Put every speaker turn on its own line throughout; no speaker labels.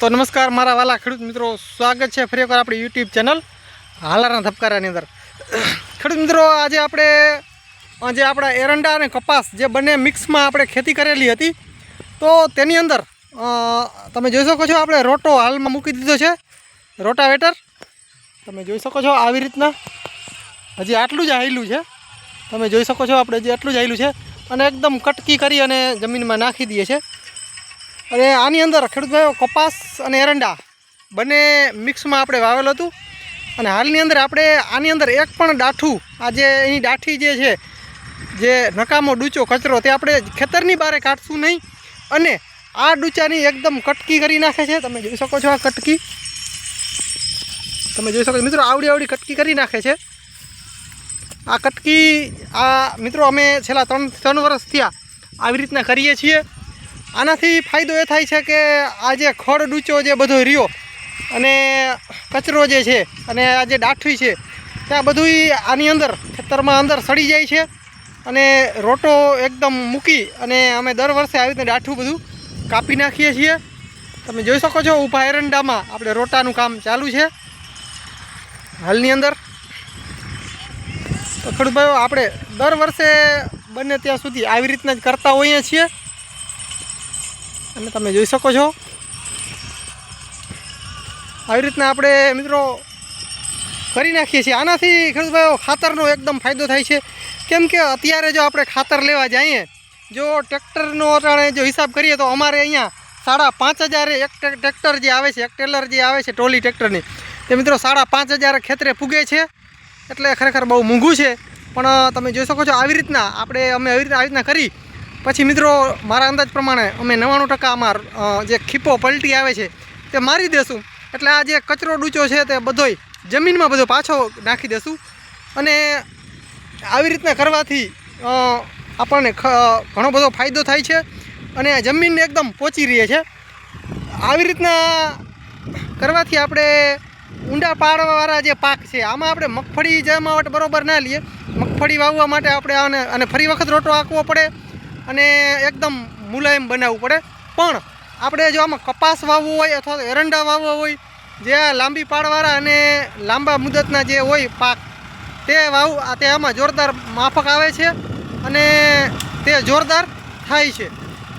તો નમસ્કાર મારા વાલા ખેડૂત મિત્રો, સ્વાગત છે ફરી એકવાર આપણી યુટ્યુબ ચેનલ હાલારના ધબકારાની અંદર। ખેડૂત મિત્રો, આજે આપણે જે આપણા એરંડા અને કપાસ જે બંને મિક્સમાં આપણે ખેતી કરેલી હતી, તો તેની અંદર તમે જોઈ શકો છો આપણે રોટો હાલમાં મૂકી દીધો છે, રોટાવેટર તમે જોઈ શકો છો। આવી રીતના હજી આટલું જ હાલ્યું છે, તમે જોઈ શકો છો આપણે જે આટલું જ હાલ્યું છે અને એકદમ કટકી કરી અને જમીનમાં નાખી દઈએ છે। અને આની અંદર ખેડૂત ભાઈઓ કપાસ અને એરંડા બંને મિક્સમાં આપણે વાવેલું હતું અને હાલની અંદર આપણે આની અંદર એક પણ ડાઠું, આ જે એની ડાઠી જે છે, જે નકામો ડૂચો કચરો, તે આપણે ખેતરની બહાર કાઢશું નહીં અને આ ડૂચાની એકદમ કટકી કરી નાખે છે। તમે જોઈ શકો છો આ કટકી, તમે જોઈ શકો મિત્રો, આવડી આવડી કટકી કરી નાખે છે। આ કટકી મિત્રો અમે છેલ્લા 3 વર્ષ થયા આવી રીતના કરીએ છીએ। આનાથી ફાયદો એ થાય છે કે આ જે ખડ ડૂચો જે બધો રહ્યો અને કચરો જે છે અને આ જે ડાઠી છે ત્યાં બધું આની અંદર ખેતરમાં અંદર સડી જાય છે અને રોટો એકદમ મૂકી અને અમે દર વર્ષે આવી રીતે ડાઠું બધું કાપી નાખીએ છીએ। તમે જોઈ શકો છો ઊભા એરંડામાં આપણે રોટાનું કામ ચાલુ છે હાલની અંદર। તો ખેડૂત ભાઈઓ, આપણે દર વર્ષે બને ત્યાં સુધી આવી રીતના જ કરતા હોઈએ છીએ અને તમે જોઈ શકો છો આવી રીતના આપણે મિત્રો કરી નાખીએ છીએ। આનાથી ખેડૂત ભાઈઓ ખાતરનો એકદમ ફાયદો થાય છે, કેમ કે અત્યારે જો આપણે ખાતર લેવા જઈએ, જો ટ્રેક્ટરનો અટાણે જો હિસાબ કરીએ તો અમારે અહીંયા 5,500 એક ટ્રેક્ટર જે આવે છે, એક ટેલર જે આવે છે ટ્રોલી ટ્રેક્ટરની, તે મિત્રો 5,500 ખેતરે પૂગે છે, એટલે ખરેખર બહુ મોંઘું છે। પણ તમે જોઈ શકો છો આવી રીતના અમે આવી રીતના કરી પછી મિત્રો મારા અંદાજ પ્રમાણે અમે 99% અમાર જે ખીપો પલટી આવે છે તે મારી દેશું, એટલે આ જે કચરો ડૂચો છે તે બધોય જમીનમાં બધો પાછો નાખી દેશું। અને આવી રીતના કરવાથી આપણને ઘણો બધો ફાયદો થાય છે અને જમીનને એકદમ પહોંચી રહે છે। આવી રીતના કરવાથી આપણે ઊંડા પાડવાવાળા જે પાક છે આમાં આપણે મગફળી જમાવટ બરોબર ના લઈએ, મગફળી વાવવા માટે આપણે અને ફરી વખત રોટો આંકવો પડે અને એકદમ મુલાયમ બનાવવું પડે। પણ આપણે જો આમાં કપાસ વાવવો હોય અથવા તો એરંડા વાવવા હોય, જે લાંબી પાડવાળા અને લાંબા મુદતના જે હોય પાક, તે આમાં જોરદાર માફક આવે છે અને તે જોરદાર થાય છે।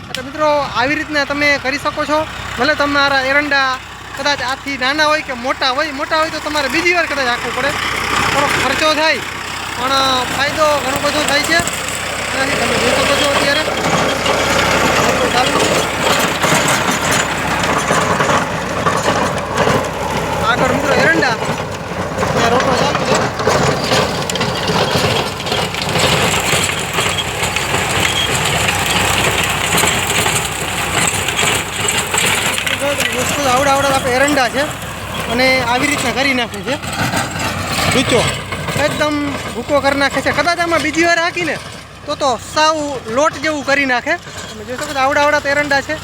એટલે મિત્રો આવી રીતના તમે કરી શકો છો। ભલે તમારા એરંડા કદાચ આથી નાના હોય કે મોટા હોય તો તમારે બીજી વાર કદાચ આંકવું પડે, થોડો ખર્ચો થાય પણ ફાયદો ઘણો બધો થાય છે। એનાથી તમે જોઈ શકો છો અત્યારે ચાલુ આગળ મિત્રો એરંડા ત્યાં રોટો ચાલુ છે। આવડા આપણે એરંડા છે અને આવી રીતના કરી નાખે છે, ડૂચો એકદમ ભૂકો કરી નાખે છે। કદાચ આમાં બીજી વાર હાંકીને તો સાવ લોટ જેવું કરી નાખે। તમે જોઈ શકો છો આવડા તો એરંડા છે,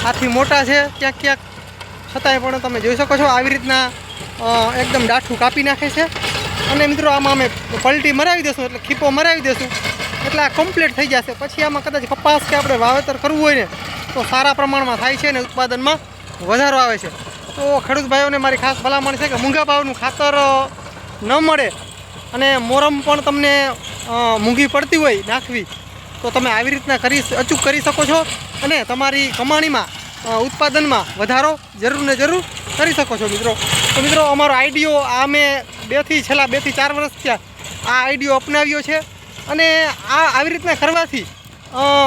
આથી મોટા છે ક્યાંક છતાંય પણ તમે જોઈ શકો છો આવી રીતના એકદમ ડાઠું કાપી નાખે છે। અને મિત્રો આમાં અમે પલટી મરાવી દઈશું, એટલે ખીપો મરાવી દઈશું, એટલે આ કમ્પ્લીટ થઈ જશે। પછી આમાં કદાચ કપાસ કે આપણે વાવેતર કરવું હોય ને તો સારા પ્રમાણમાં થાય છે અને ઉત્પાદનમાં વધારો આવે છે। તો ખેડૂત ભાઈઓને મારી ખાસ ભલામણ છે કે મૂંઘા ભાવનું ખાતર ન મળે અને મોરમ પણ તમને મૂંઘી પડતી હોય નાખવી, તો તમે આવી રીતના અચૂક કરી શકો છો અને તમારી કમાણીમાં ઉત્પાદનમાં વધારો જરૂર કરી શકો છો મિત્રો। તો મિત્રો અમારો આઈડિયો મેં છેલ્લા 2 થી 4 વર્ષ થયા આ આઈડિયો અપનાવ્યો છે અને આવી રીતના કરવાથી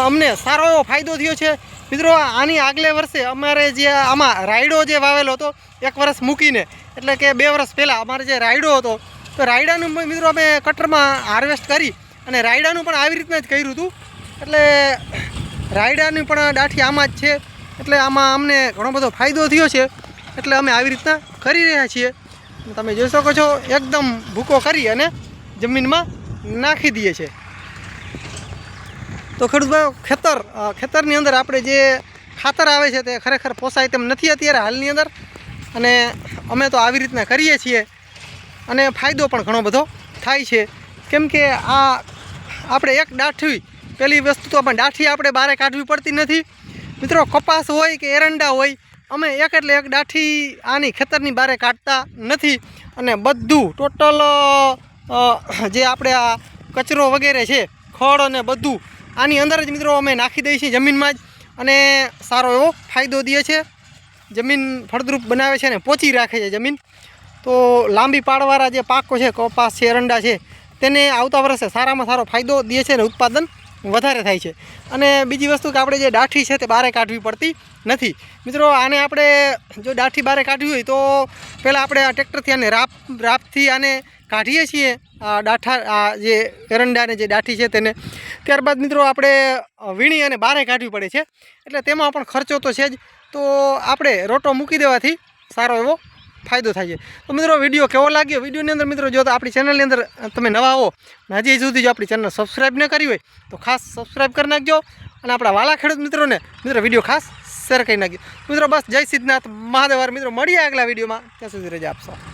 અમને સારો એવો ફાયદો થયો છે મિત્રો। આની આગલે વર્ષે અમારે જે આમાં રાયડો જે વાવેલો હતો 1 વર્ષ મૂકીને, એટલે કે 2 વર્ષ પહેલાં અમારે જે રાયડો હતો, તો રાયડાનું મિત્રો અમે કટરમાં હાર્વેસ્ટ કરી અને રાયડાનું પણ આવી રીતના જ કર્યું હતું, એટલે રાયડાની પણ ડાઠી આમાં જ છે, એટલે આમાં અમને ઘણો બધો ફાયદો થયો છે, એટલે અમે આવી રીતના કરી રહ્યા છીએ। તમે જોઈ શકો છો એકદમ ભૂકો કરી અને જમીનમાં નાખી દઈએ છીએ। તો ખેડૂત ભાઈઓ, ખેતરની અંદર આપણે જે ખાતર આવે છે તે ખરેખર પોસાય તેમ નથી અત્યારે હાલની અંદર, અને અમે તો આવી રીતના કરીએ છીએ અને ફાયદો પણ ઘણો બધો થાય છે। કેમ કે આપણે એક ડાઠી, પહેલી વસ્તુ તો આપણે ડાઠી આપણે બહાર કાઢવી પડતી નથી મિત્રો। કપાસ હોય કે એરંડા હોય અમે એક એટલે એક દાઠી આની ખેતરની બારે કાઢતા નથી અને બધું ટોટલ જે આપણે આ કચરો વગેરે છે ખડ અને બધું આની અંદર જ મિત્રો અમે નાખી દઈએ છીએ જમીનમાં જ અને સારો એવો ફાયદો દે છે. જમીન ફળદ્રુપ બનાવે છે અને પોચી રાખે છે જમીન. તો લાંબી પાળવાળા જે પાકો છે કપાસ છે એરંડા છે તેને આવતા વર્ષે સારામાં સારો ફાયદો દે છે અને ઉત્પાદન વધારે થાય છે. અને બીજી વસ્તુ કે આપણે જે દાઠી છે તે બારે કાઢવી પડતી નથી મિત્રો. આને આપણે જો દાઠી બારે કાઢવી હોય તો પહેલાં આપણે આ ટ્રેક્ટરથી આને રાપથી આને કાઢીએ છીએ દાઠા આ જે એરંડાને જે દાઠી છે તેને. ત્યારબાદ મિત્રો આપણે વીણી અને બારે કાઢવી પડે છે એટલે તેમાં પણ ખર્ચો તો છે જ. તો આપણે રોટો મૂકી દેવાથી સારો એવો ફાયદો થાય છે. તો મિત્રો વિડીયો કેવો લાગ્યો? વિડીયોની અંદર મિત્રો જો તો આપણી ચેનલની અંદર તમે નવા હો અને હજી સુધી જો આપણી ચેનલ સબસ્ક્રાઈબ ન કરી હોય તો ખાસ સબસ્ક્રાઈબ કરી નાખજો અને આપણા વાલા ખેડૂત મિત્રોને મિત્રો વિડીયો ખાસ શેર કરી નાખજો. મિત્રો બસ જય સિદ્ધનાથ મહાદેવ. મિત્રો મળીએ આગલા વિડીયોમાં, ત્યાં સુધી રજા આપશો.